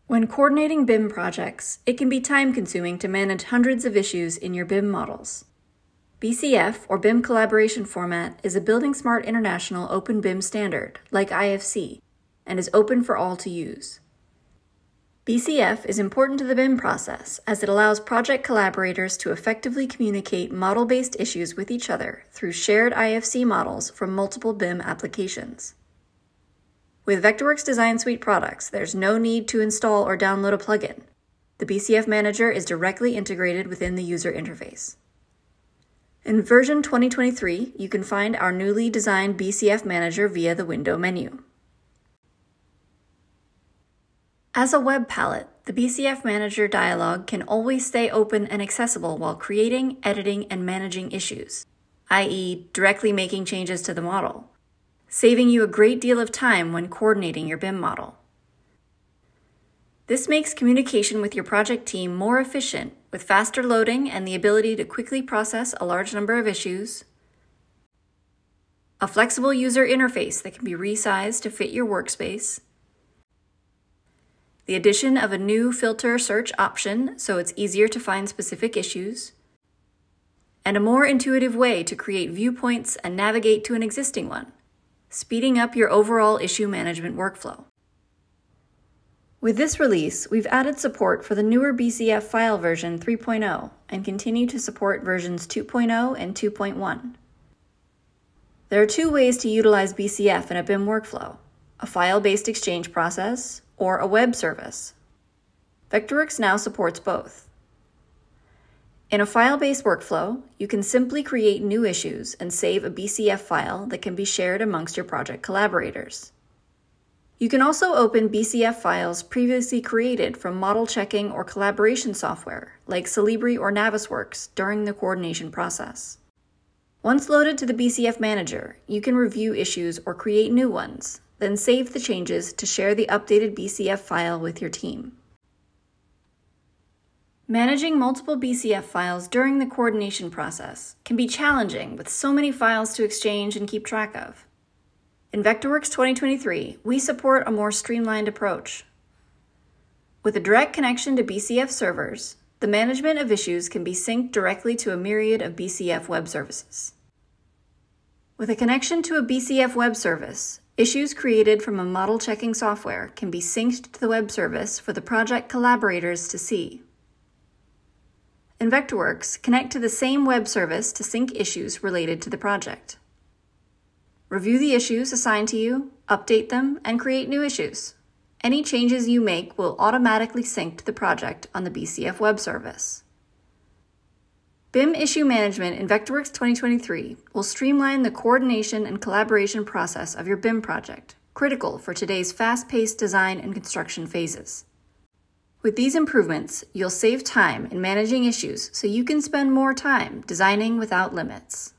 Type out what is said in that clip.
When coordinating BIM projects, it can be time-consuming to manage hundreds of issues in your BIM models. BCF, or BIM Collaboration Format, is a Building Smart International Open BIM standard, like IFC, and is open for all to use. BCF is important to the BIM process as it allows project collaborators to effectively communicate model-based issues with each other through shared IFC models from multiple BIM applications. With Vectorworks Design Suite products, there's no need to install or download a plugin. The BCF Manager is directly integrated within the user interface. In version 2023, you can find our newly designed BCF Manager via the window menu. As a web palette, the BCF Manager dialog can always stay open and accessible while creating, editing, and managing issues, i.e., directly making changes to the model, saving you a great deal of time when coordinating your BIM model. This makes communication with your project team more efficient with faster loading and the ability to quickly process a large number of issues, a flexible user interface that can be resized to fit your workspace, the addition of a new filter search option so it's easier to find specific issues, and a more intuitive way to create viewpoints and navigate to an existing one, speeding up your overall issue management workflow. With this release, we've added support for the newer BCF file version 3.0 and continue to support versions 2.0 and 2.1. There are two ways to utilize BCF in a BIM workflow: a file-based exchange process or a web service. Vectorworks now supports both. In a file-based workflow, you can simply create new issues and save a BCF file that can be shared amongst your project collaborators. You can also open BCF files previously created from model checking or collaboration software like Celebri or Navisworks during the coordination process. Once loaded to the BCF Manager, you can review issues or create new ones, then save the changes to share the updated BCF file with your team. Managing multiple BCF files during the coordination process can be challenging with so many files to exchange and keep track of. In Vectorworks 2023, we support a more streamlined approach. With a direct connection to BCF servers, the management of issues can be synced directly to a myriad of BCF web services. With a connection to a BCF web service, issues created from a model checking software can be synced to the web service for the project collaborators to see. In Vectorworks, connect to the same web service to sync issues related to the project. Review the issues assigned to you, update them, and create new issues. Any changes you make will automatically sync to the project on the BCF web service. BIM issue management in Vectorworks 2023 will streamline the coordination and collaboration process of your BIM project, critical for today's fast-paced design and construction phases. With these improvements, you'll save time in managing issues so you can spend more time designing without limits.